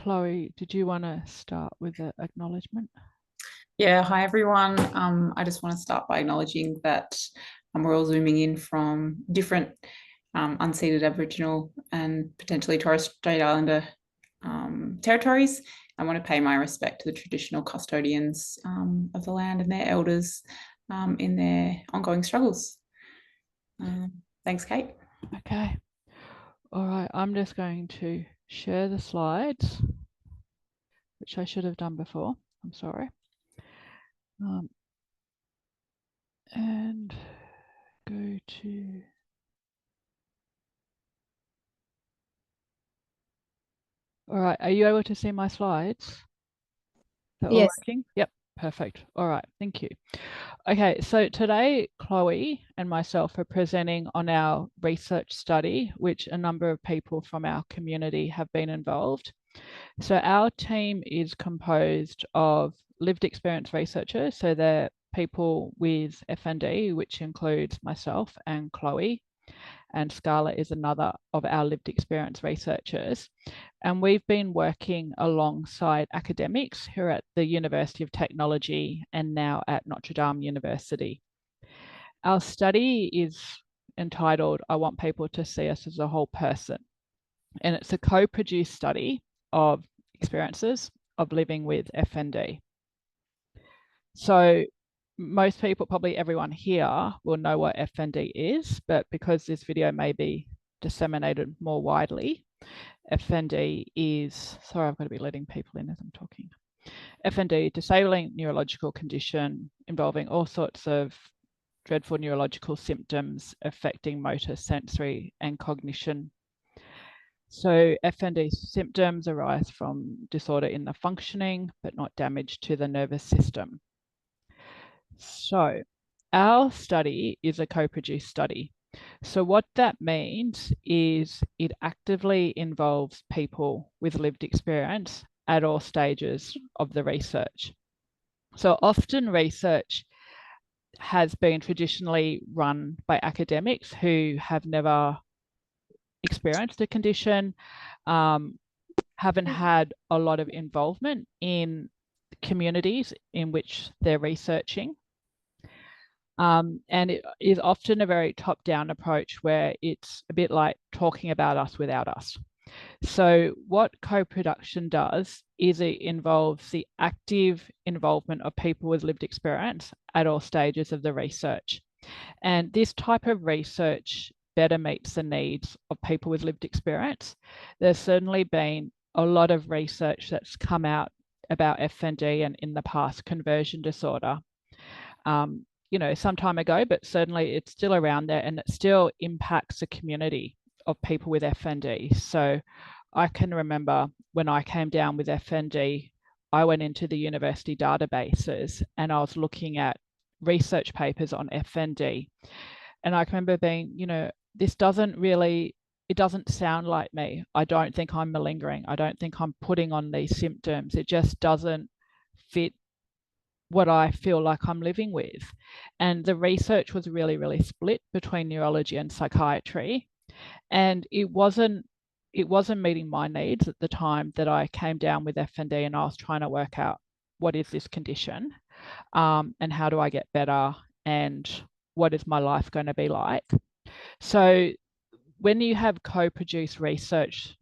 Chloe, did you want to start with the acknowledgement? Yeah, hi everyone. I just want to start by acknowledging that we're all zooming in from different unceded Aboriginal and potentially Torres Strait Islander territories. I want to pay my respect to the traditional custodians of the land and their elders in their ongoing struggles. Thanks, Kate. Okay. All right, I'm just going to share the slides, which I should have done before. I'm sorry. And go to... All right, are you able to see my slides? They're all Yes. working? Yep, perfect. All right, thank you. Okay, so today Chloe and myself are presenting on our research study, which a number of people from our community have been involved. So our team is composed of lived experience researchers, so they're people with FND, which includes myself and Chloe, and Scarlett is another of our lived experience researchers. And we've been working alongside academics who are at the University of Technology and now at Notre Dame University. Our study is entitled, I Want People to See Us as a Whole Person. And it's a co-produced study of experiences of living with FND. So most people, probably everyone here, will know what FND is, but because this video may be disseminated more widely, FND is, sorry, I've got to be letting people in as I'm talking. FND, disabling neurological condition involving all sorts of dreadful neurological symptoms affecting motor, sensory, and cognition. So FND symptoms arise from disorder in the functioning, but not damage to the nervous system. So our study is a co-produced study. So what that means is it actively involves people with lived experience at all stages of the research. So often research has been traditionally run by academics who have never experienced a condition, haven't had a lot of involvement in communities in which they're researching. And it is often a very top-down approach where it's a bit like talking about us without us. So what co-production does is it involves the active involvement of people with lived experience at all stages of the research. And this type of research better meets the needs of people with lived experience. There's certainly been a lot of research that's come out about FND and in the past conversion disorder. You know, some time ago, but certainly it's still around there and it still impacts the community of people with FND. So I can remember when I came down with FND, I went into the university databases and I was looking at research papers on FND. And I can remember being, you know, this doesn't really, it doesn't sound like me. I don't think I'm malingering. I don't think I'm putting on these symptoms. It just doesn't fit what I feel like I'm living with. And the research was really, really split between neurology and psychiatry. And it wasn't meeting my needs at the time that I came down with FND and I was trying to work out what is this condition and how do I get better and what is my life going to be like. So when you have co-produced research,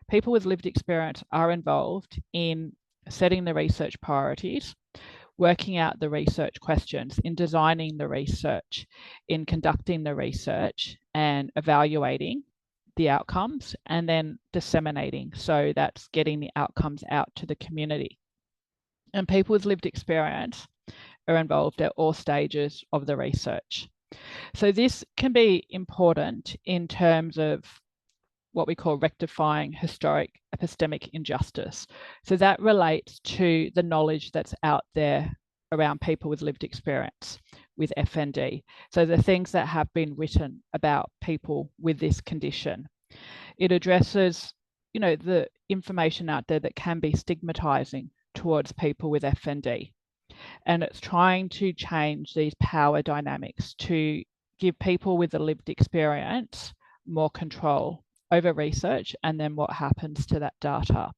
people with lived experience are involved in setting the research priorities, working out the research questions, in designing the research, in conducting the research and evaluating the outcomes and then disseminating. So that's getting the outcomes out to the community. And people with lived experience are involved at all stages of the research. So this can be important in terms of what we call rectifying historic epistemic injustice. So that relates to the knowledge that's out there around people with lived experience with FND. So the things that have been written about people with this condition. It addresses, you know, the information out there that can be stigmatizing towards people with FND. And it's trying to change these power dynamics to give people with a lived experience more control over research and then what happens to that data.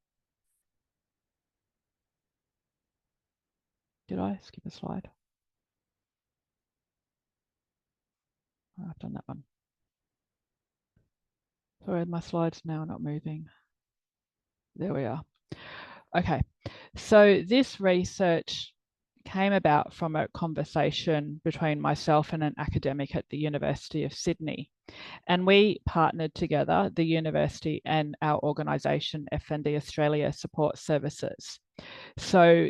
Did I skip a slide? Oh, I've done that one. Sorry, my slides now are not moving. There we are. Okay, so this research came about from a conversation between myself and an academic at the University of Sydney. And we partnered together, the university and our organisation, FND Australia Support Services. So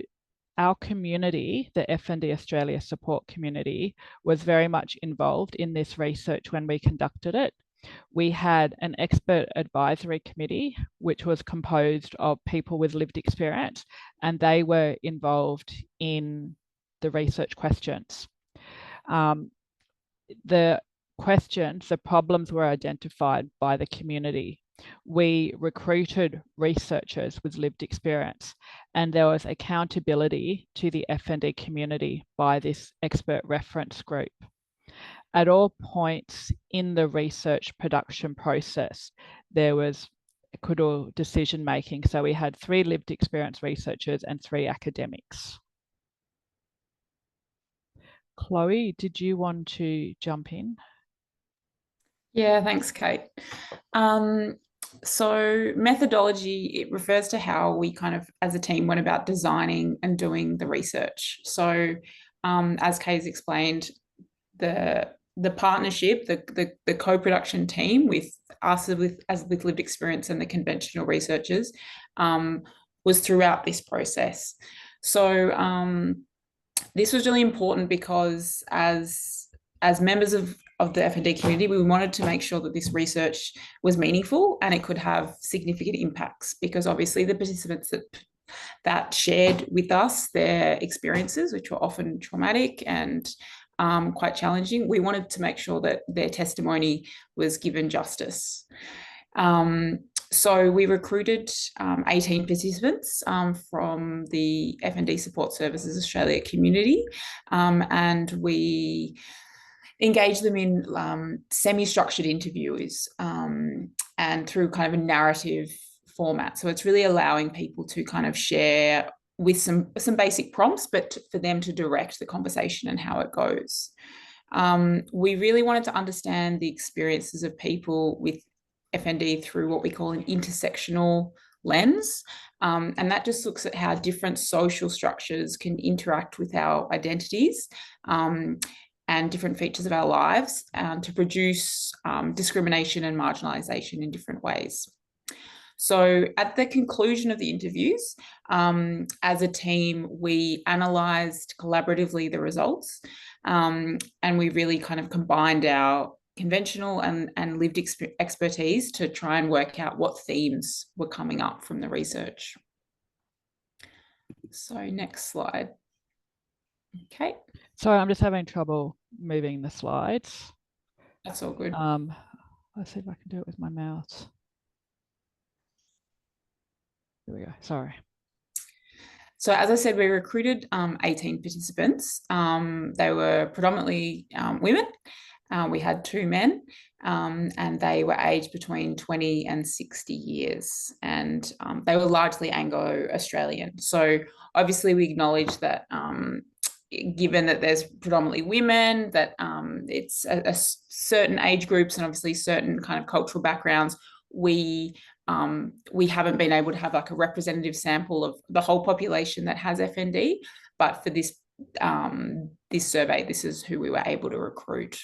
our community, the FND Australia support community, was very much involved in this research when we conducted it. We had an expert advisory committee, which was composed of people with lived experience, and they were involved in the research questions. The questions, the problems were identified by the community. We recruited researchers with lived experience, and there was accountability to the FND community by this expert reference group. At all points in the research production process, there was equitable decision making. So we had 3 lived experience researchers and 3 academics. Chloe, did you want to jump in? Yeah, thanks, Kate. So methodology, it refers to how we kind of, as a team, went about designing and doing the research. So as Kate has explained, the partnership, the co-production team with us with lived experience and the conventional researchers was throughout this process. So this was really important because as members of the FND community, we wanted to make sure that this research was meaningful and it could have significant impacts, because obviously the participants that shared with us their experiences, which were often traumatic and quite challenging, we wanted to make sure that their testimony was given justice. So we recruited 18 participants from the FND Support Services Australia community, and we engaged them in semi-structured interviews and through kind of a narrative format. So it's really allowing people to kind of share with some basic prompts, but for them to direct the conversation and how it goes. We really wanted to understand the experiences of people with FND through what we call an intersectional lens. And that just looks at how different social structures can interact with our identities and different features of our lives to produce discrimination and marginalisation in different ways. So at the conclusion of the interviews, as a team, we analysed collaboratively the results, and we really kind of combined our conventional and lived expertise to try and work out what themes were coming up from the research. So next slide. Okay. Sorry, I'm just having trouble moving the slides. That's all good. Let's see if I can do it with my mouse. There we go. Sorry. So as I said, we recruited 18 participants. They were predominantly women. We had 2 men, and they were aged between 20 and 60 years, and they were largely Anglo-Australian. So obviously we acknowledge that given that there's predominantly women, that it's a certain age groups and obviously certain kind of cultural backgrounds, we haven't been able to have like a representative sample of the whole population that has FND, but for this survey, this is who we were able to recruit.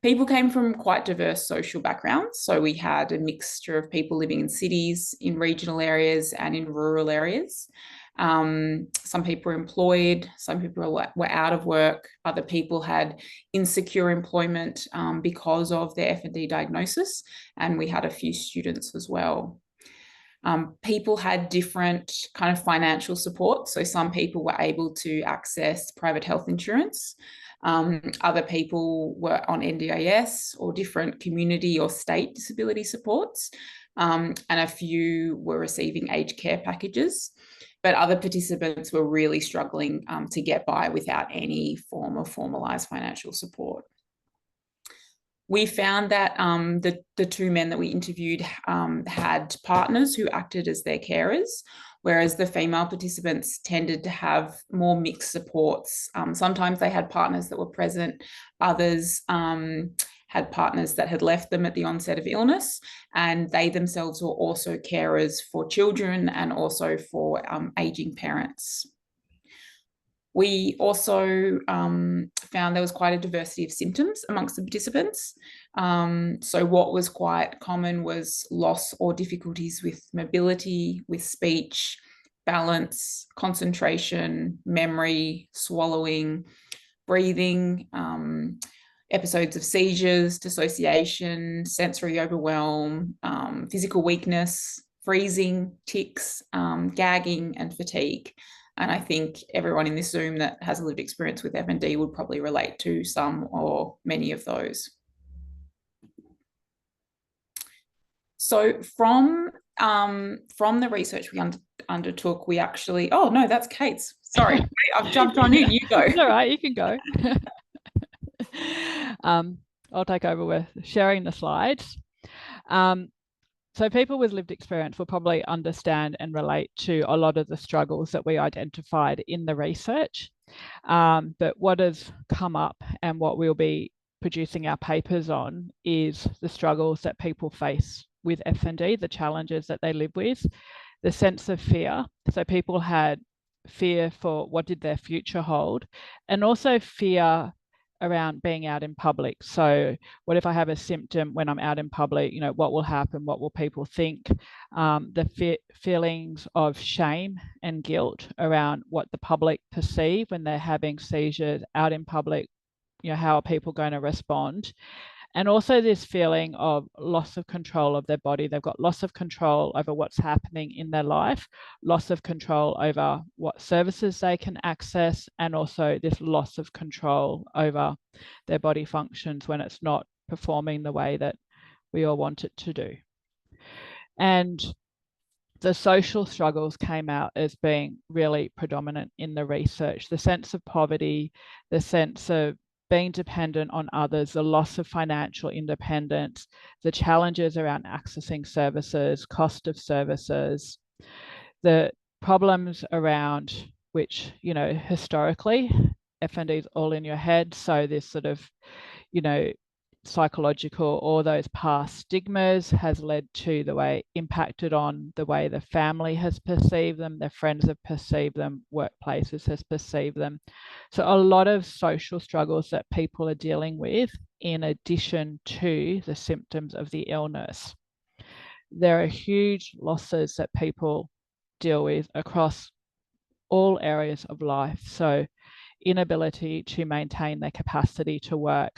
People came from quite diverse social backgrounds. So we had a mixture of people living in cities, in regional areas, and in rural areas. Some people were employed, some people were out of work, other people had insecure employment because of their FND diagnosis, and we had a few students as well. People had different kind of financial support. So some people were able to access private health insurance. Other people were on NDIS or different community or state disability supports, and a few were receiving aged care packages. But other participants were really struggling to get by without any form of formalised financial support. We found that the 2 men that we interviewed had partners who acted as their carers, whereas the female participants tended to have more mixed supports. Sometimes they had partners that were present, others had partners that had left them at the onset of illness, and they themselves were also carers for children and also for aging parents. We also found there was quite a diversity of symptoms amongst the participants. So what was quite common was loss or difficulties with mobility, with speech, balance, concentration, memory, swallowing, breathing, episodes of seizures, dissociation, sensory overwhelm, physical weakness, freezing, tics, gagging, and fatigue. And I think everyone in this Zoom that has a lived experience with FND would probably relate to some or many of those. So from the research we undertook, we actually, oh no, that's Kate's. Sorry, I've jumped on in, you go. It's all right, you can go. I'll take over with sharing the slides. So people with lived experience will probably understand and relate to a lot of the struggles that we identified in the research. But what has come up and what we'll be producing our papers on is the struggles that people face with FND, the challenges that they live with, the sense of fear. So people had fear for what did their future hold, and also fear around being out in public. So what if I have a symptom when I'm out in public? You know, what will happen? What will people think? The feelings of shame and guilt around what the public perceive when they're having seizures out in public. You know, how are people going to respond? And also this feeling of loss of control of their body. They've got loss of control over what's happening in their life, loss of control over what services they can access, and also this loss of control over their body functions when it's not performing the way that we all want it to do. And the social struggles came out as being really predominant in the research. The sense of poverty, the sense of being dependent on others, the loss of financial independence, the challenges around accessing services, cost of services, the problems around which, you know, historically, FND is all in your head. So this sort of, you know, psychological or those past stigmas has led to the way impacted on the way the family has perceived them, their friends have perceived them, workplaces has perceived them. So a lot of social struggles that people are dealing with in addition to the symptoms of the illness. There are huge losses that people deal with across all areas of life. So inability to maintain their capacity to work,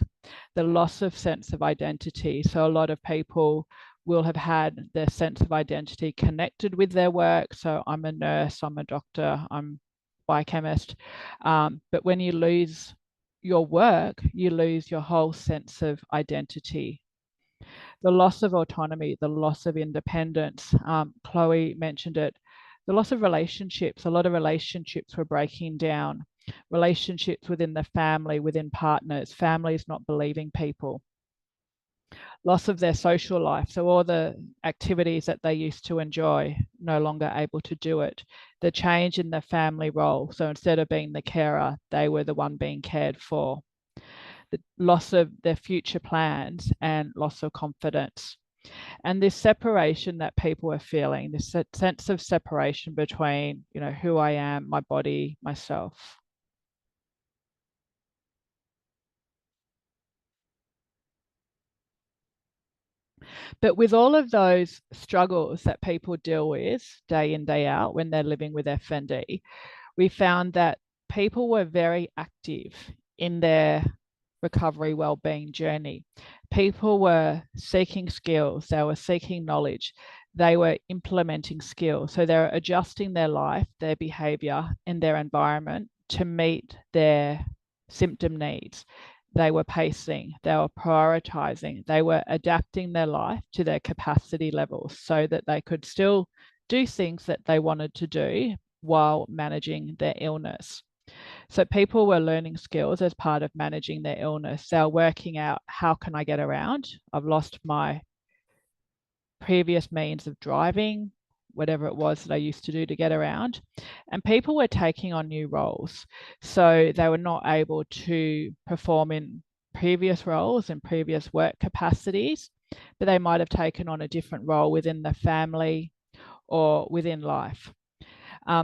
the loss of sense of identity. So a lot of people will have had their sense of identity connected with their work. So I'm a nurse, I'm a doctor, I'm a biochemist. But when you lose your work, you lose your whole sense of identity. The loss of autonomy, the loss of independence. Chloe mentioned it. The loss of relationships. A lot of relationships were breaking down. Relationships within the family, within partners, families not believing people. Loss of their social life. So all the activities that they used to enjoy, no longer able to do it. The change in the family role. So instead of being the carer, they were the one being cared for. The loss of their future plans and loss of confidence. And this separation that people are feeling, this sense of separation between, you know, who I am, my body, myself. But with all of those struggles that people deal with day in, day out when they're living with FND, we found that people were very active in their recovery wellbeing journey. People were seeking skills, they were seeking knowledge, they were implementing skills. So they're adjusting their life, their behavior, and their environment to meet their symptom needs. They were pacing, they were prioritizing, they were adapting their life to their capacity levels so that they could still do things that they wanted to do while managing their illness. So people were learning skills as part of managing their illness. They were working out, how can I get around? I've lost my previous means of driving. whatever it was that I used to do to get around. And people were taking on new roles. So they were not able to perform in previous roles and previous work capacities, but they might have taken on a different role within the family or within life.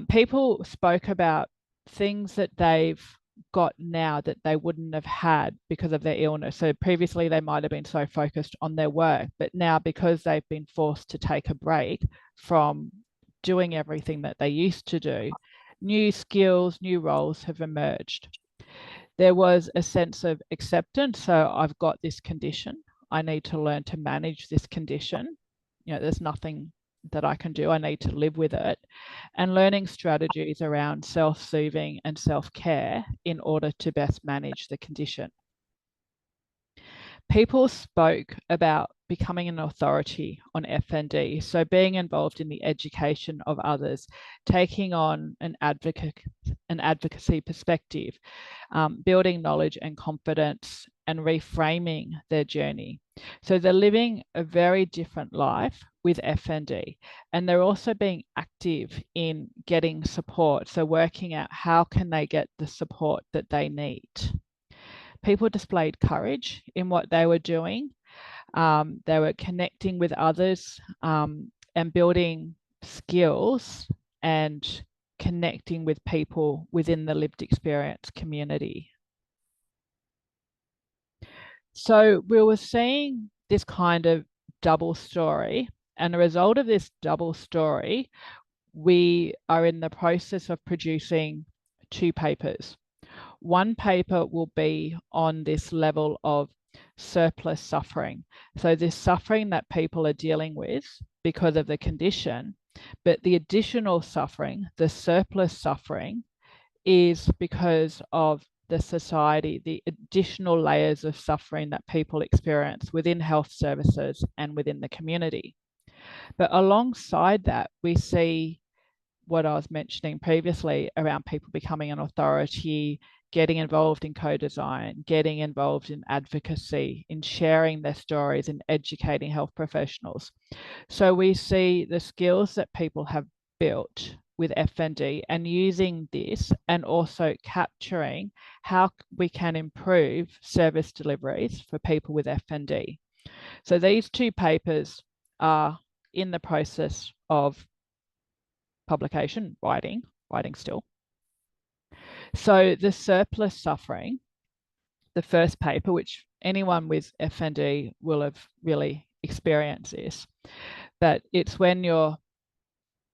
People spoke about things that they've got now that they wouldn't have had because of their illness. So previously they might have been so focused on their work, but now because they've been forced to take a break from doing everything that they used to do, new skills, new roles have emerged. There was a sense of acceptance. So I've got this condition. I need to learn to manage this condition. There's nothing that I can do. I need to live with it. And learning strategies around self-soothing and self-care in order to best manage the condition. People spoke about becoming an authority on FND, so being involved in the education of others, taking on an advocacy perspective, building knowledge and confidence, and reframing their journey. So they're living a very different life with FND, and they're also being active in getting support, so working out how can they get the support that they need. People displayed courage in what they were doing. They were connecting with others and building skills and connecting with people within the lived experience community. So we were seeing this kind of double story, and a result of this double story, we are in the process of producing 2 papers. One paper will be on this level of surplus suffering. So this suffering that people are dealing with because of the condition, but the additional suffering, the surplus suffering, is because of the society, the additional layers of suffering that people experience within health services and within the community. But alongside that, we see what I was mentioning previously around people becoming an authority, getting involved in co-design, getting involved in advocacy, in sharing their stories and educating health professionals. So we see the skills that people have built with FND and using this and also capturing how we can improve service deliveries for people with FND. So these 2 papers are in the process of publication, writing still. So the surplus suffering, the first paper, which anyone with FND will have really experienced this, but it's when you're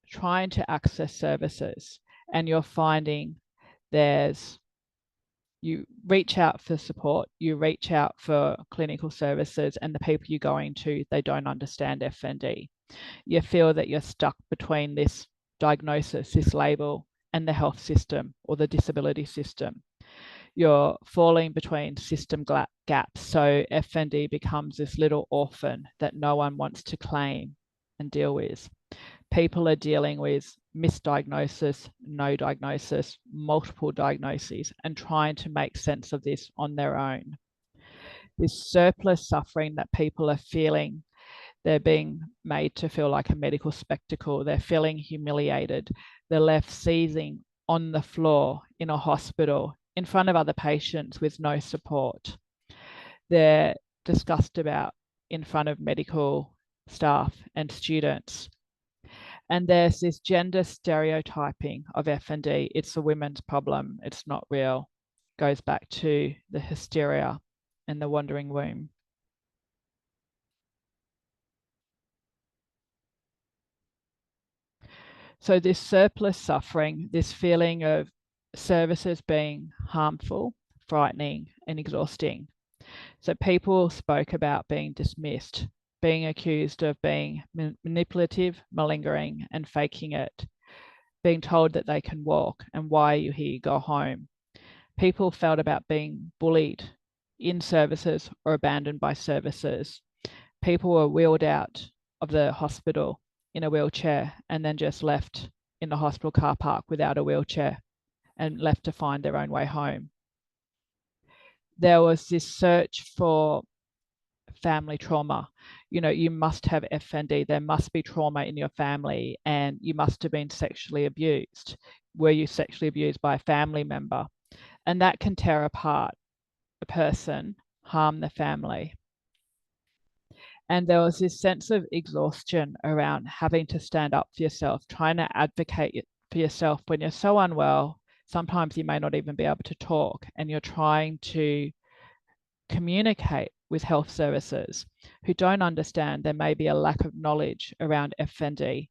trying to access services and you're finding you reach out for support, you reach out for clinical services, and the people you're going to, they don't understand FND. You feel that you're stuck between this diagnosis, this label, and the health system or the disability system. You're falling between system gaps. So FND becomes this little orphan that no one wants to claim and deal with. People are dealing with misdiagnosis, no diagnosis, multiple diagnoses, and trying to make sense of this on their own. This surplus suffering that people are feeling, they're being made to feel like a medical spectacle. They're feeling humiliated. They're left seizing on the floor in a hospital in front of other patients with no support. They're discussed about in front of medical staff and students. And there's this gender stereotyping of FND. It's a women's problem. It's not real. Goes back to the hysteria and the wandering womb. So this surplus suffering, this feeling of services being harmful, frightening, and exhausting. So people spoke about being dismissed, being accused of being manipulative, malingering, and faking it, being told that they can walk and why are you here, go home. People felt about being bullied in services or abandoned by services. People were wheeled out of the hospital in a wheelchair and then just left in the hospital car park without a wheelchair and left to find their own way home. There was this search for family trauma. you must have FND, there must be trauma in your family, and you must have been sexually abused. Were you sexually abused by a family member? And that can tear apart a person, harm the family. And there was this sense of exhaustion around having to stand up for yourself, trying to advocate for yourself when you're so unwell. Sometimes you may not even be able to talk, and you're trying to communicate with health services who don't understand there may be a lack of knowledge around FND.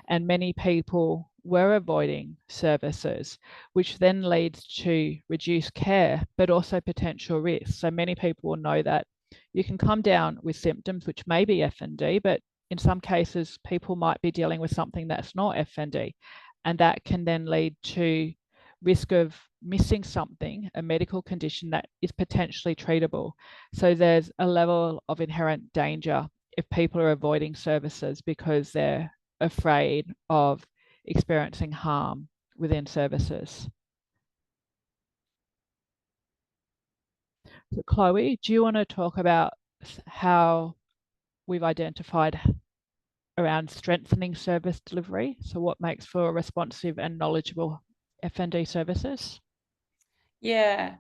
And many people were avoiding services, which then leads to reduced care, but also potential risks. So many people will know that you can come down with symptoms which may be FND, but in some cases, people might be dealing with something that's not FND. And that can then lead to risk of missing something, a medical condition that is potentially treatable. So there's a level of inherent danger if people are avoiding services because they're afraid of experiencing harm within services. So Chloe, do you want to talk about how we've identified around strengthening service delivery? So what makes for responsive and knowledgeable FND services? Yeah.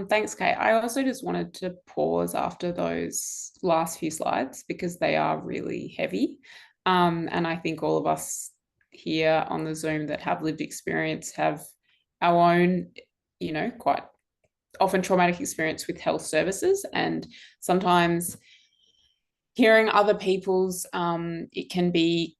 Thanks, Kate. I also just wanted to pause after those last few slides because they are really heavy. And I think all of us here on the Zoom that have lived experience have our own, quite often traumatic experience with health services. And sometimes hearing other people's, it can be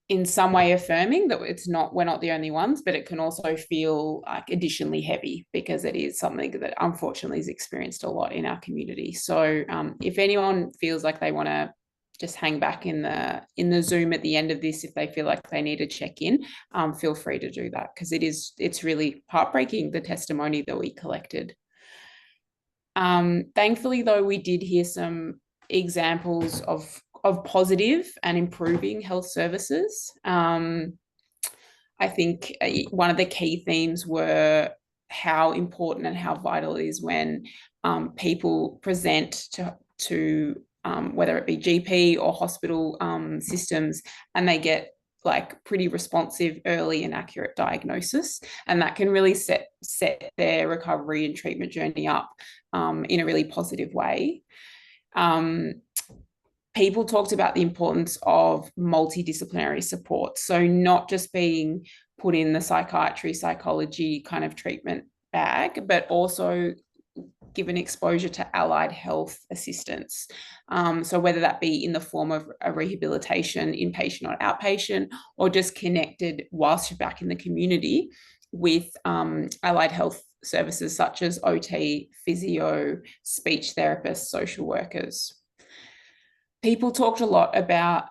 in some way affirming that we're not the only ones, but it can also feel like additionally heavy because it is something that unfortunately is experienced a lot in our community. So if anyone feels like they want to just hang back in the Zoom at the end of this, if they feel like they need to check in, feel free to do that because it's really heartbreaking, the testimony that we collected. Thankfully, though, we did hear some examples of positive and improving health services. I think one of the key themes were how important and how vital it is when people present to whether it be GP or hospital systems, and they get like pretty responsive, early and accurate diagnosis. And that can really set their recovery and treatment journey up in a really positive way. People talked about the importance of multidisciplinary support. So not just being put in the psychiatry, psychology kind of treatment bag, but also given exposure to allied health assistance. So whether that be in the form of a rehabilitation, inpatient or outpatient, or just connected whilst you're back in the community with allied health services such as OT, physio, speech therapists, social workers. People talked a lot about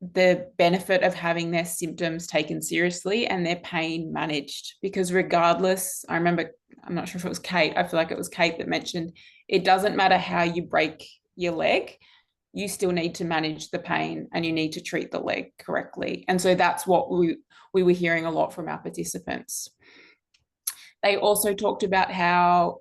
the benefit of having their symptoms taken seriously and their pain managed, because regardless, I remember, I'm not sure if it was Kate, I feel like it was Kate that mentioned, it doesn't matter how you break your leg, you still need to manage the pain and you need to treat the leg correctly. And so that's what we were hearing a lot from our participants. They also talked about how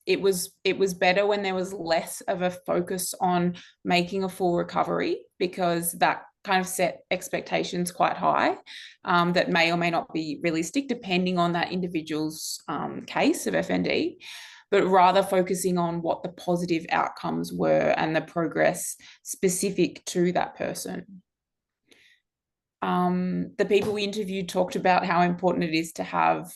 it was better when there was less of a focus on making a full recovery, because that kind of set expectations quite high that may or may not be realistic depending on that individual's case of FND, but rather focusing on what the positive outcomes were and the progress specific to that person. The people we interviewed talked about how important it is to have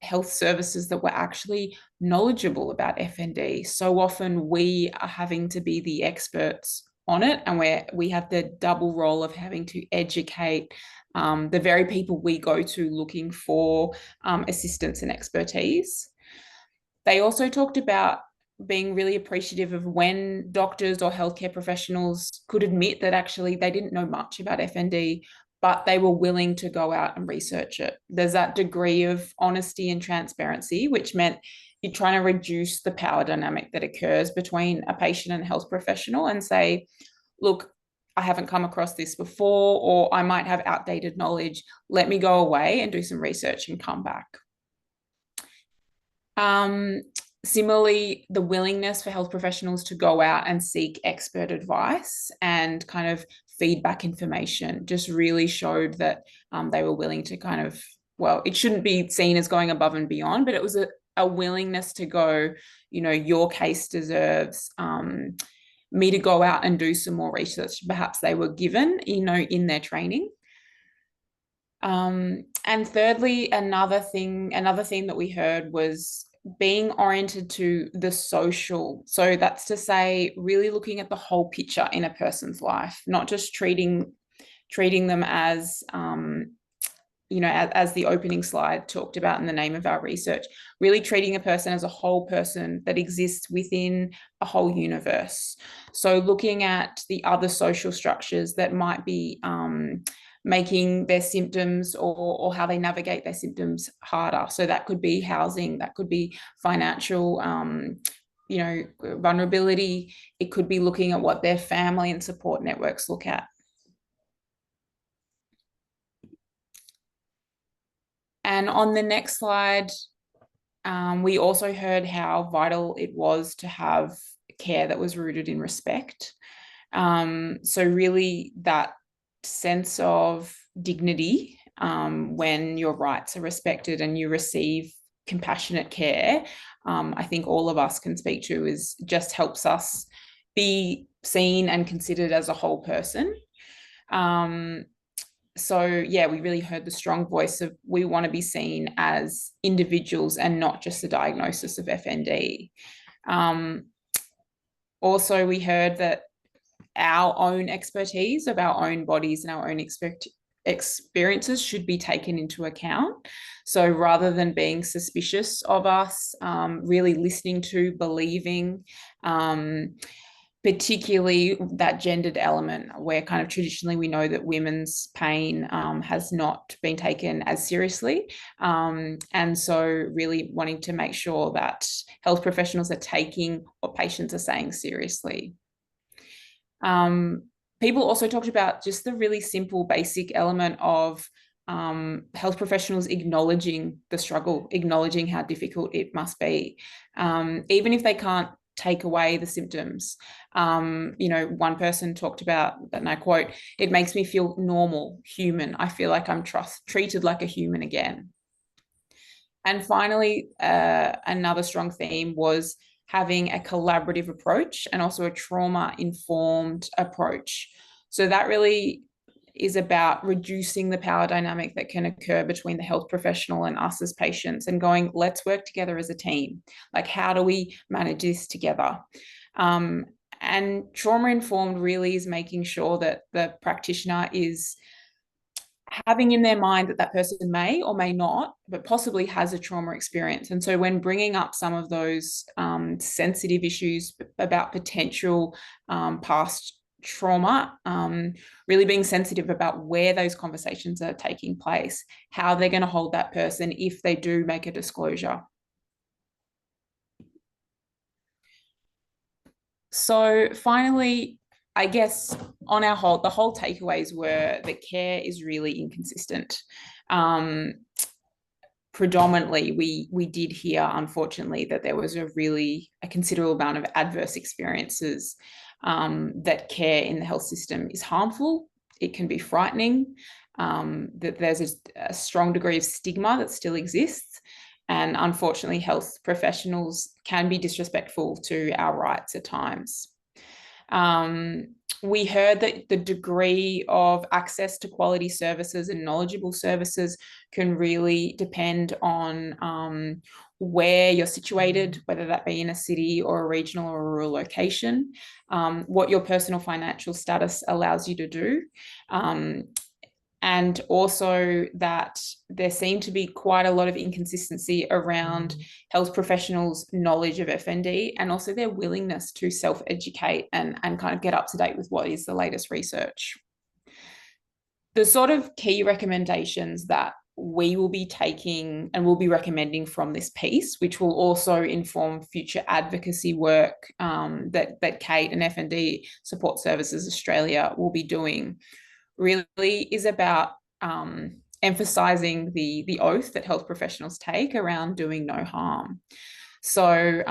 health services that were actually knowledgeable about FND. So often we are having to be the experts on it, and we have the double role of having to educate the very people we go to looking for assistance and expertise. They also talked about being really appreciative of when doctors or healthcare professionals could admit that actually they didn't know much about FND, but they were willing to go out and research it. There's that degree of honesty and transparency, which meant you're trying to reduce the power dynamic that occurs between a patient and health professional and say, look, I haven't come across this before, or I might have outdated knowledge. Let me go away and do some research and come back. Similarly, the willingness for health professionals to go out and seek expert advice and kind of feedback information just really showed that they were willing to kind of, well, it shouldn't be seen as going above and beyond, but it was a willingness to go, your case deserves me to go out and do some more research. Perhaps they were given, in their training. And thirdly, another theme that we heard was being oriented to the social. So that's to say, really looking at the whole picture in a person's life, not just treating them as, as the opening slide talked about in the name of our research, really treating a person as a whole person that exists within a whole universe. So looking at the other social structures that might be making their symptoms or how they navigate their symptoms harder. So that could be housing, that could be financial, vulnerability. It could be looking at what their family and support networks look at. And on the next slide, we also heard how vital it was to have care that was rooted in respect. So really that sense of dignity when your rights are respected and you receive compassionate care, I think all of us can speak to, is just helps us be seen and considered as a whole person. So yeah, we really heard the strong voice of we want to be seen as individuals and not just a diagnosis of FND. Also, we heard that our own expertise of our own bodies and our own experiences should be taken into account. So rather than being suspicious of us, really listening to, believing, particularly that gendered element where kind of traditionally we know that women's pain has not been taken as seriously. And so really wanting to make sure that health professionals are taking what patients are saying seriously. People also talked about just the really simple, basic element of health professionals acknowledging the struggle, acknowledging how difficult it must be, even if they can't take away the symptoms. One person talked about, and I quote, "It makes me feel normal, human. I feel like I'm treated like a human again." And finally, another strong theme was having a collaborative approach and also a trauma-informed approach. So that really is about reducing the power dynamic that can occur between the health professional and us as patients and going, let's work together as a team. Like, how do we manage this together? And trauma-informed really is making sure that the practitioner is having in their mind that that person may or may not, but possibly has a trauma experience. And so when bringing up some of those sensitive issues about potential past trauma, really being sensitive about where those conversations are taking place, how they're going to hold that person if they do make a disclosure. So finally, I guess on our whole, the whole takeaways were that care is really inconsistent. Predominantly, we did hear, unfortunately, that there was a considerable amount of adverse experiences, that care in the health system is harmful. It can be frightening, that there's a strong degree of stigma that still exists. And unfortunately, health professionals can be disrespectful to our rights at times. We heard that the degree of access to quality services and knowledgeable services can really depend on where you're situated, whether that be in a city or a regional or a rural location, what your personal financial status allows you to do. And also that there seemed to be quite a lot of inconsistency around health professionals' knowledge of FND and also their willingness to self-educate and kind of get up to date with what is the latest research. The sort of key recommendations that we will be taking and will be recommending from this piece, which will also inform future advocacy work that Kate and FND Support Services Australia will be doing, really is about emphasizing the oath that health professionals take around doing no harm. So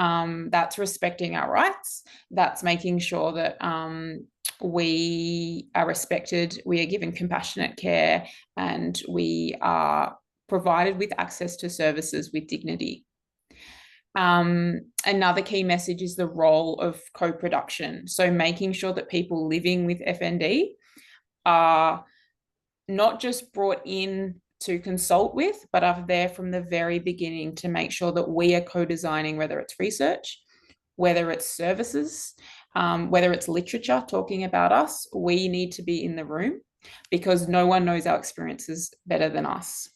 that's respecting our rights. That's making sure that we are respected, we are given compassionate care, and we are provided with access to services with dignity. Another key message is the role of co-production. So making sure that people living with FND are not just brought in to consult with, but are there from the very beginning to make sure that we are co-designing, whether it's research, whether it's services, whether it's literature talking about us. We need to be in the room because no one knows our experiences better than us.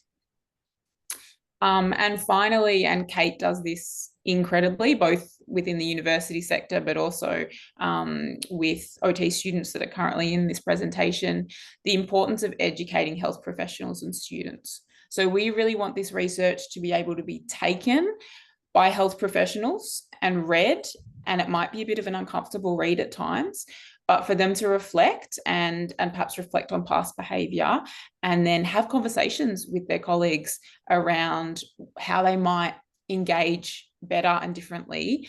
And finally, and Kate does this incredibly, both within the university sector, but also with OT students that are currently in this presentation, the importance of educating health professionals and students. So we really want this research to be able to be taken by health professionals and read, and it might be a bit of an uncomfortable read at times, but for them to reflect and perhaps reflect on past behaviour and then have conversations with their colleagues around how they might engage better and differently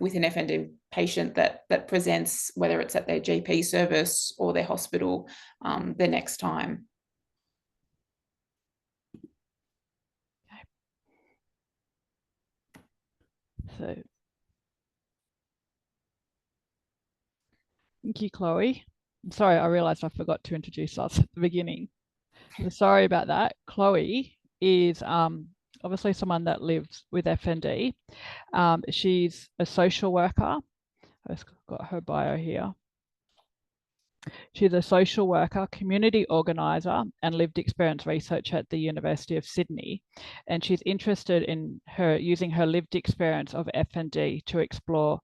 with an FND patient that presents, whether it's at their GP service or their hospital the next time. So thank you, Chloe. I'm sorry, I realised I forgot to introduce us at the beginning. So sorry about that. Chloe is obviously someone that lives with FND. She's a social worker. I've got her bio here. She's a social worker, community organiser, and lived experience researcher at the University of Sydney. And she's interested in using her lived experience of FND to explore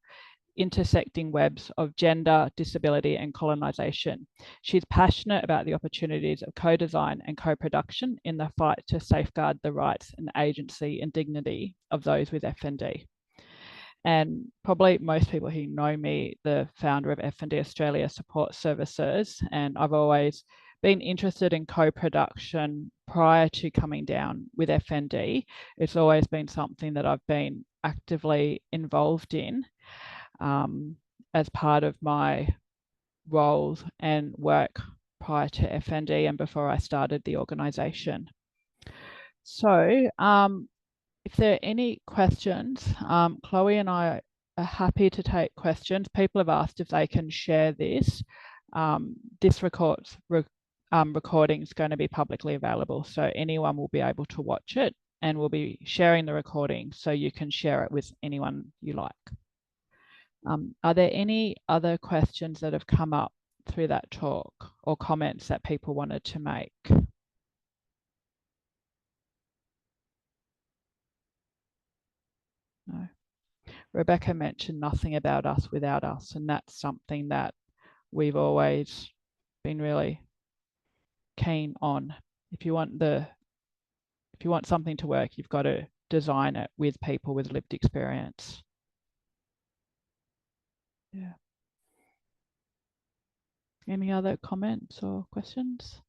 intersecting webs of gender, disability, and colonisation. She's passionate about the opportunities of co-design and co-production in the fight to safeguard the rights and agency and dignity of those with FND. And probably most people who know me, the founder of FND Australia Support Services, and I've always been interested in co-production prior to coming down with FND. It's always been something that I've been actively involved in as part of my roles and work prior to FND and before I started the organisation. So if there are any questions, Chloe and I are happy to take questions. People have asked if they can share this. This recording is going to be publicly available, so anyone will be able to watch it, and we'll be sharing the recording so you can share it with anyone you like. Are there any other questions that have come up through that talk or comments that people wanted to make? No. Rebecca mentioned nothing about us without us, and that's something that we've always been really keen on. If you want something to work, you've got to design it with people with lived experience. Yeah. Any other comments or questions?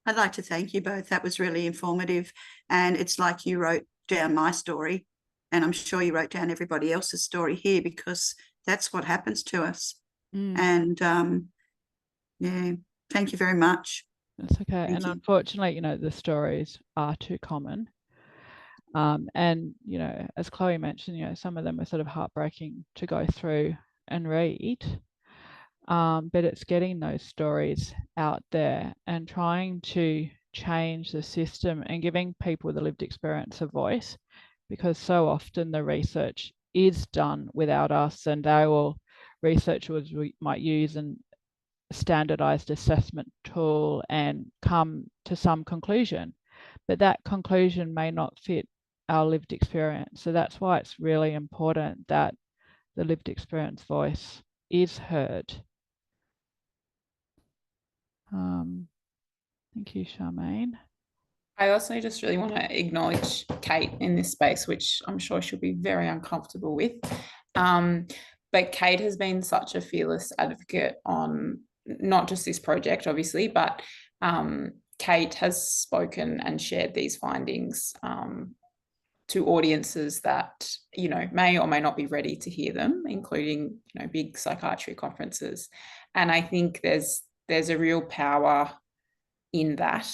I'd like to thank you both. That was really informative. And it's like you wrote down my story, and I'm sure you wrote down everybody else's story here, because that's what happens to us. And yeah, thank you very much. That's okay. And unfortunately, you know, the stories are too common. And, you know, as Chloe mentioned, you know, some of them are sort of heartbreaking to go through and read. But it's getting those stories out there and trying to change the system and giving people with a lived experience a voice, because so often the research is done without us, and researchers might use a standardized assessment tool and come to some conclusion, but that conclusion may not fit our lived experience. So that's why it's really important that the lived experience voice is heard. Thank you, Charmaine. I also just really want to acknowledge Kate in this space, which I'm sure she'll be very uncomfortable with. But Kate has been such a fearless advocate on not just this project, obviously, but Kate has spoken and shared these findings to audiences that, may or may not be ready to hear them, including, big psychiatry conferences. And I think there's a real power in that.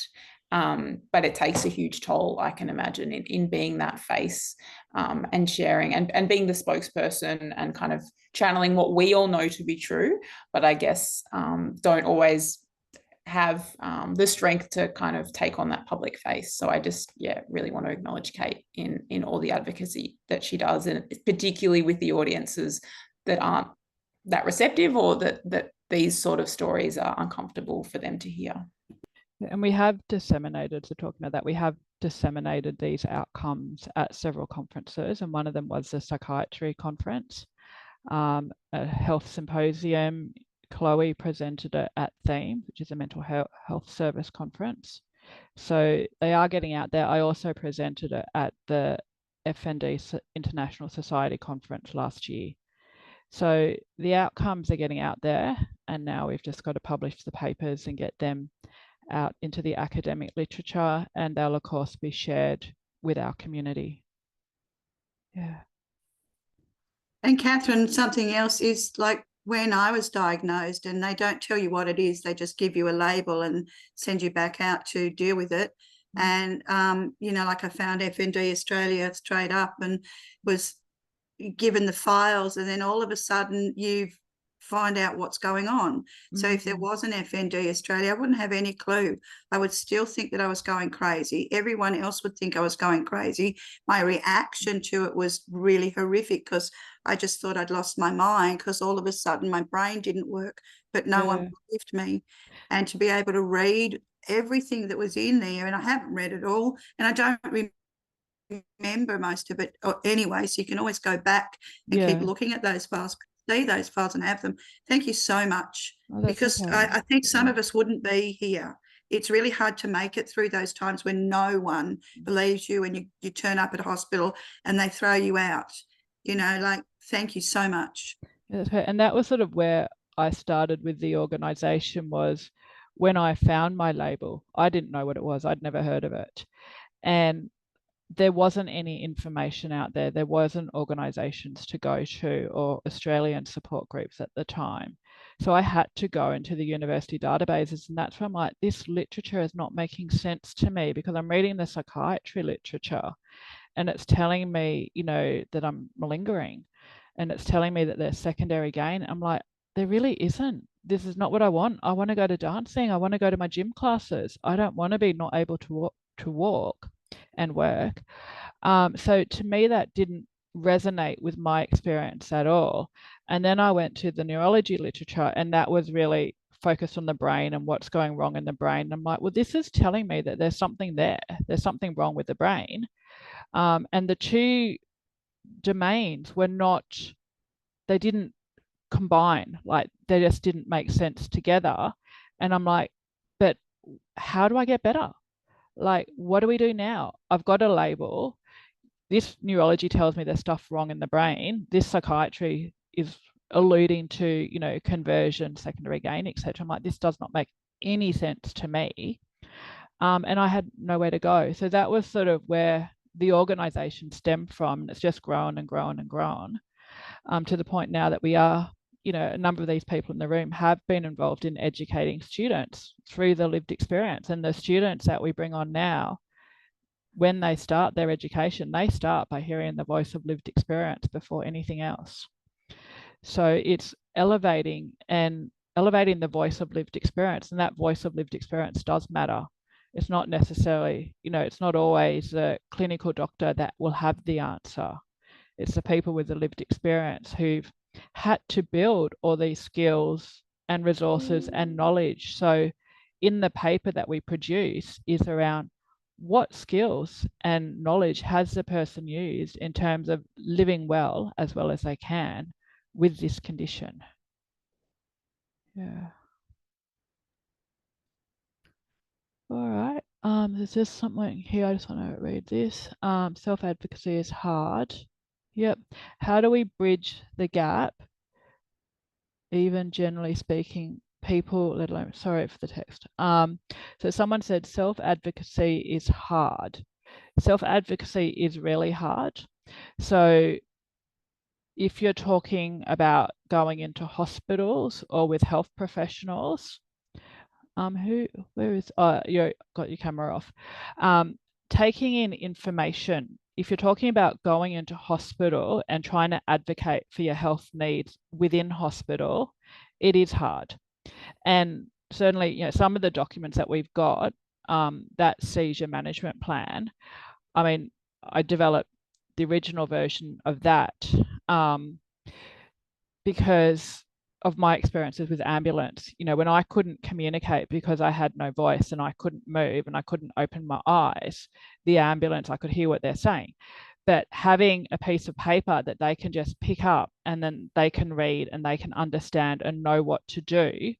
But it takes a huge toll, I can imagine, in being that face, and sharing and being the spokesperson and kind of channeling what we all know to be true, but I guess don't always have the strength to kind of take on that public face. So I just, really want to acknowledge Kate in all the advocacy that she does, and particularly with the audiences that aren't that receptive, or that these sort of stories are uncomfortable for them to hear. And we have disseminated, so talking about that, we have disseminated these outcomes at several conferences, and one of them was the psychiatry conference, a health symposium. Chloe presented it at Theme, which is a mental health service conference. So they are getting out there. I also presented it at the FND International Society conference last year. So the outcomes are getting out there, and now we've just got to publish the papers and get them out into the academic literature, and they'll of course be shared with our community. Yeah. And Katherine, something else is like when I was diagnosed, and they don't tell you what it is, they just give you a label and send you back out to deal with it. And like I found FND Australia straight up and was given the files, and then all of a sudden you find out what's going on. So if there was an FND Australia, I wouldn't have any clue. I would still think that I was going crazy. Everyone else would think I was going crazy. My reaction to it was really horrific, because I just thought I'd lost my mind, because all of a sudden my brain didn't work, but no one believed me. And to be able to read everything that was in there, and I haven't read it all, and I don't remember most of it anyway, so you can always go back and keep looking at those files, see those files and have them. Thank you so much. Because okay. I think some of us wouldn't be here. It's really hard to make it through those times when no one believes you, and you turn up at a hospital and they throw you out, thank you so much. And that was sort of where I started with the organisation, was when I found my label. I didn't know what it was. I'd never heard of it. And there wasn't any information out there. There wasn't organisations to go to or Australian support groups at the time. So I had to go into the university databases, and that's where I'm like, this literature is not making sense to me, because I'm reading the psychiatry literature and it's telling me, that I'm malingering, and it's telling me that there's secondary gain. I'm like, there really isn't. This is not what I want. I want to go to dancing. I want to go to my gym classes. I don't want to be not able to walk and work. So to me, that didn't resonate with my experience at all. And then I went to the neurology literature, and that was really focused on the brain and what's going wrong in the brain. I'm like, well, this is telling me that there's something there. There's something wrong with the brain. And the two domains were not, they didn't combine, like they just didn't make sense together. And I'm like, but how do I get better? Like, what do we do now? I've got a label. This neurology tells me there's stuff wrong in the brain. This psychiatry is alluding to, conversion, secondary gain, etc. I'm like, this does not make any sense to me. And I had nowhere to go. So that was sort of where the organisation stemmed from. And it's just grown and grown and grown, to the point now that we are, a number of these people in the room have been involved in educating students through the lived experience. And the students that we bring on now, when they start their education, they start by hearing the voice of lived experience before anything else. So it's elevating the voice of lived experience, and that voice of lived experience does matter. It's not necessarily, it's not always the clinical doctor that will have the answer. It's the people with the lived experience who've had to build all these skills and resources and knowledge. So in the paper that we produce is around what skills and knowledge has the person used in terms of living well as they can with this condition. Yeah. All right. There's just something here. I just want to read this. Self-advocacy is hard. Yep. How do we bridge the gap? Even generally speaking, people, let alone, sorry for the text. So someone said self-advocacy is hard. self-advocacy is really hard. So if you're talking about going into hospitals or with health professionals, where is, you got your camera off. Taking in information, if you're talking about going into hospital and trying to advocate for your health needs within hospital, it is hard. And certainly, you know, some of the documents that we've got, that seizure management plan, I mean, I developed the original version of that because of my experiences with ambulance. You know, when I couldn't communicate because I had no voice and I couldn't move and I couldn't open my eyes, the ambulance, I could hear what they're saying. But having a piece of paper that they can just pick up and then they can read and they can understand and know what to do.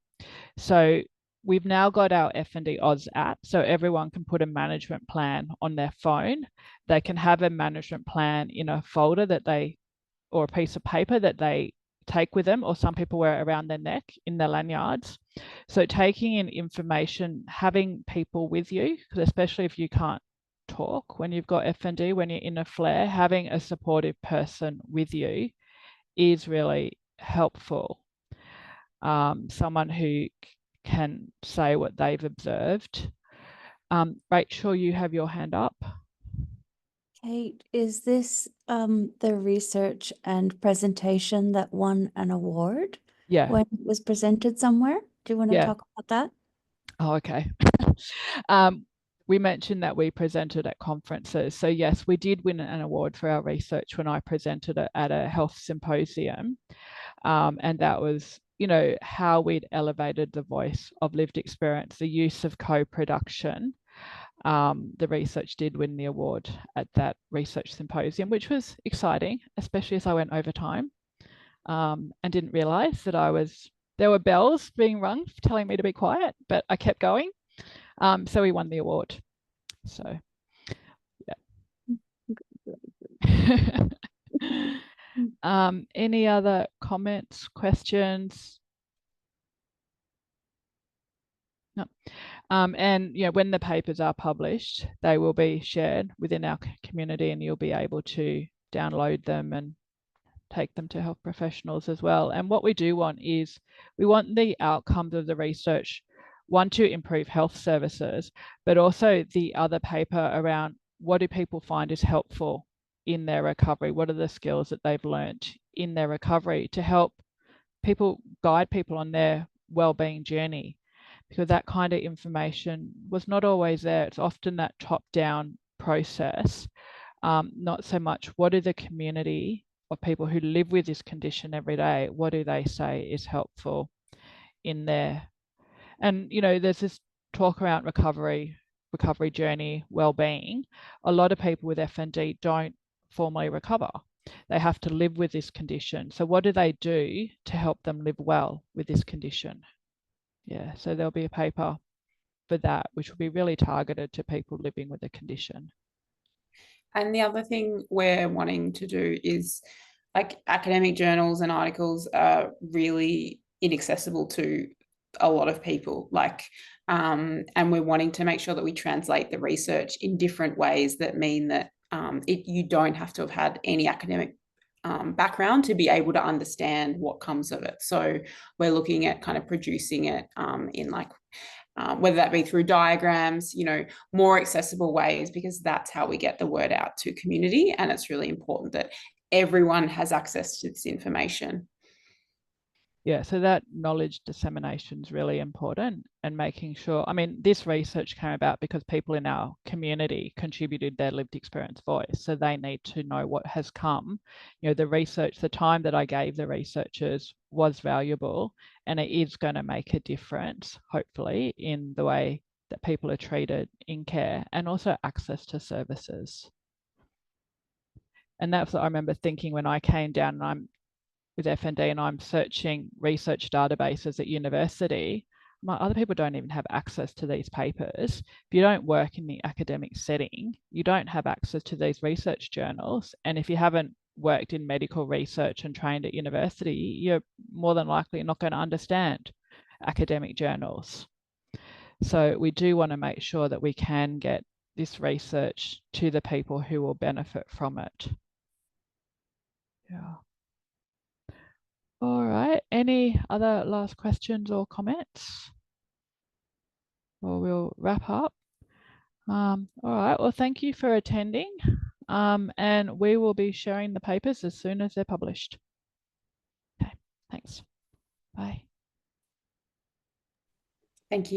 So we've now got our FND Oz app, so everyone can put a management plan on their phone. They can have a management plan in a folder that they, or a piece of paper that they take with them, or some people wear it around their neck in their lanyards. So taking in information, having people with you, because especially if you can't talk when you've got FND, when you're in a flare, having a supportive person with you is really helpful. Someone who can say what they've observed. Rachel, you have your hand up. Kate, is this the research and presentation that won an award Yeah. when it was presented somewhere? Do you want to Yeah. talk about that? Oh, okay. We mentioned that we presented at conferences. So yes, we did win an award for our research when I presented it at a health symposium. And that was, you know, how we'd elevated the voice of lived experience, the use of co-production. The research did win the award at that research symposium, which was exciting, especially as I went over time and didn't realize that there were bells being rung telling me to be quiet, but I kept going. So we won the award. So, yeah. Any other comments, questions? No. And you know, when the papers are published, they will be shared within our community and you'll be able to download them and take them to health professionals as well. And what we do want is we want the outcomes of the research, one, to improve health services, but also the other paper around what do people find is helpful in their recovery? What are the skills that they've learned in their recovery to help people, guide people on their well-being journey? Because that kind of information was not always there. It's often that top-down process, not so much what do the community of people who live with this condition every day, what do they say is helpful in there? And, you know, there's this talk around recovery journey, well-being. A lot of people with FND don't formally recover. They have to live with this condition. So what do they do to help them live well with this condition? Yeah, so there'll be a paper for that, which will be really targeted to people living with a condition. And the other thing we're wanting to do is, like, academic journals and articles are really inaccessible to a lot of people, and we're wanting to make sure that we translate the research in different ways that mean that you don't have to have had any academic background to be able to understand what comes of it. So we're looking at kind of producing it in whether that be through diagrams, you know, more accessible ways, because that's how we get the word out to community. And it's really important that everyone has access to this information. Yeah, so that knowledge dissemination is really important, and making sure, I mean, this research came about because people in our community contributed their lived experience voice. So they need to know what has come. You know, the research, the time that I gave the researchers was valuable, and it is going to make a difference, hopefully, in the way that people are treated in care and also access to services. And that's what I remember thinking when I came down and I'm with FND and I'm searching research databases at university. Other people don't even have access to these papers. If you don't work in the academic setting, you don't have access to these research journals. And if you haven't worked in medical research and trained at university, you're more than likely not going to understand academic journals. So we do want to make sure that we can get this research to the people who will benefit from it. Yeah. All right. Any other last questions or comments? Or we'll wrap up. All right. Well, thank you for attending. And we will be sharing the papers as soon as they're published. Okay. Thanks. Bye. Thank you.